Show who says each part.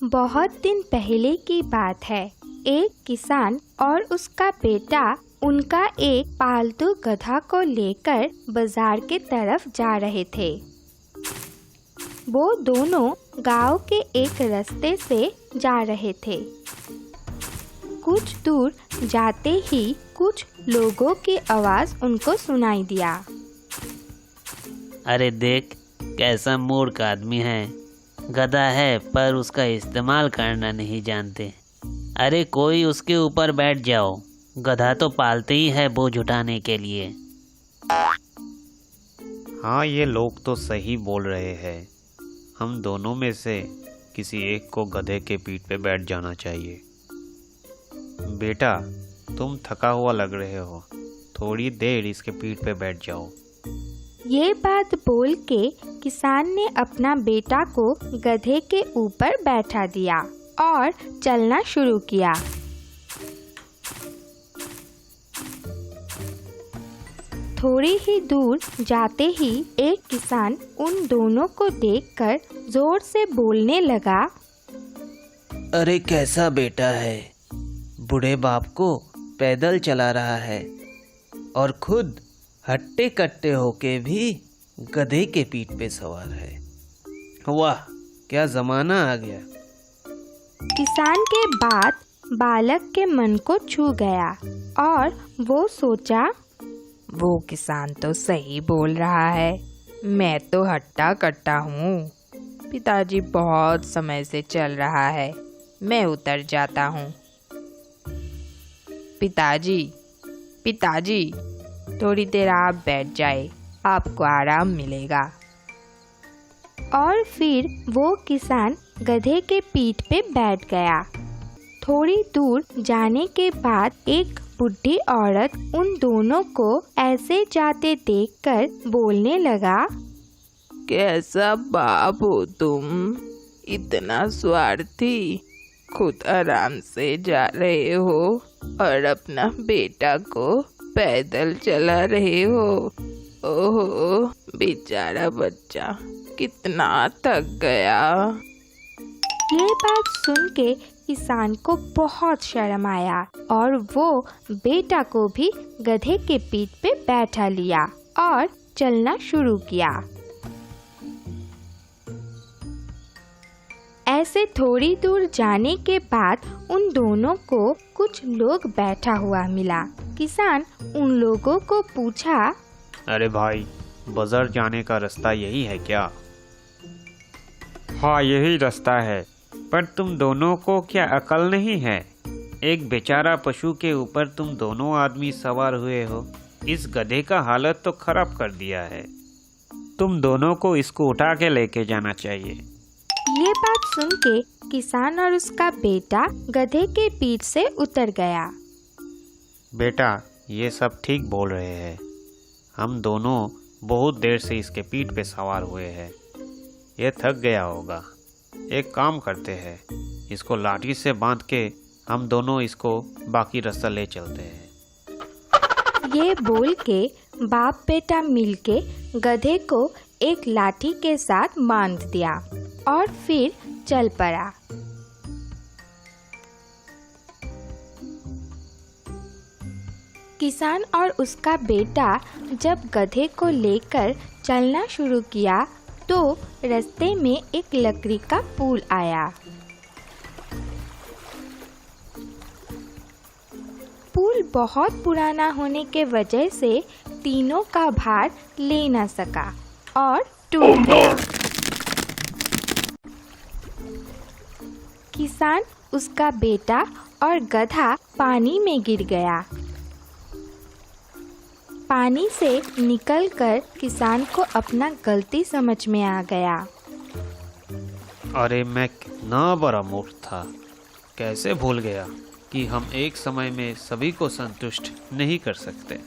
Speaker 1: बहुत दिन पहले की बात है। एक किसान और उसका बेटा उनका एक पालतू गधा को लेकर बाजार के तरफ जा रहे थे। वो दोनों गांव के एक रास्ते से जा रहे थे। कुछ दूर जाते ही कुछ लोगों की आवाज़ उनको सुनाई दिया।
Speaker 2: अरे देख, कैसा मूर्ख आदमी है। गधा है पर उसका इस्तेमाल करना नहीं जानते। अरे कोई उसके ऊपर बैठ जाओ। गधा तो पालते ही है बोझ उठाने के लिए।
Speaker 3: हाँ, ये लोग तो सही बोल रहे हैं। हम दोनों में से किसी एक को गधे के पीठ पे बैठ जाना चाहिए। बेटा, तुम थका हुआ लग रहे हो, थोड़ी देर इसके पीठ पे बैठ जाओ।
Speaker 1: ये बात बोल के किसान ने अपना बेटा को गधे के ऊपर बैठा दिया और चलना शुरू किया। थोड़ी ही दूर जाते ही एक किसान उन दोनों को देखकर जोर से बोलने लगा।
Speaker 2: अरे कैसा बेटा है, बूढ़े बाप को पैदल चला रहा है और खुद हट्टे कट्टे होके भी गधे के पीठ पे सवार है। वाह, क्या जमाना आ गया।
Speaker 1: किसान के बात बालक के मन को छू गया और वो सोचा,
Speaker 4: वो किसान तो सही बोल रहा है। मैं तो हट्टा कट्टा हूँ। पिताजी बहुत समय से चल रहा है, मैं उतर जाता हूँ। पिताजी, पिताजी, थोड़ी देर आप बैठ जाए, आपको आराम मिलेगा।
Speaker 1: और फिर वो किसान गधे के पीठ पे बैठ गया। थोड़ी दूर जाने के बाद एक बुढ़ी औरत उन दोनों को ऐसे जाते देखकर बोलने लगा।
Speaker 4: कैसा बाप हो तुम, इतना स्वार्थी। खुद आराम से जा रहे हो और अपना बेटा को पैदल चला रहे हो। ओहो, बेचारा बच्चा कितना थक गया।
Speaker 1: ये बात सुन के किसान को बहुत शर्म आया और वो बेटा को भी गधे के पीठ पे बैठा लिया और चलना शुरू किया। ऐसे थोड़ी दूर जाने के बाद उन दोनों को कुछ लोग बैठा हुआ मिला। किसान उन लोगों को पूछा,
Speaker 3: अरे भाई, बाजार जाने का रास्ता यही है क्या? हाँ, यही रास्ता है, पर तुम दोनों को क्या अकल नहीं है? एक बेचारा पशु के ऊपर तुम दोनों आदमी सवार हुए हो। इस गधे का हालत तो खराब कर दिया है। तुम दोनों को इसको उठा के लेके जाना चाहिए।
Speaker 1: ये बात सुन के किसान और उसका बेटा गधे के पीठ से उतर गया।
Speaker 3: बेटा, ये सब ठीक बोल रहे हैं। हम दोनों बहुत देर से इसके पीठ पे सवार हुए हैं। ये थक गया होगा। एक काम करते हैं, इसको लाठी से बांध के हम दोनों इसको बाकी रास्ता ले चलते हैं।
Speaker 1: ये बोल के बाप बेटा मिलके गधे को एक लाठी के साथ बांध दिया और फिर चल पड़ा। किसान और उसका बेटा जब गधे को लेकर चलना शुरू किया तो रास्ते में एक लकड़ी का पुल आया। पुल बहुत पुराना होने के वजह से तीनों का भार ले न सका और टूट गया। किसान, उसका बेटा और गधा पानी में गिर गया। पानी से निकलकर किसान को अपना गलती समझ में आ गया।
Speaker 3: अरे मैं कितना बड़ा मूर्ख था। कैसे भूल गया कि हम एक समय में सभी को संतुष्ट नहीं कर सकते।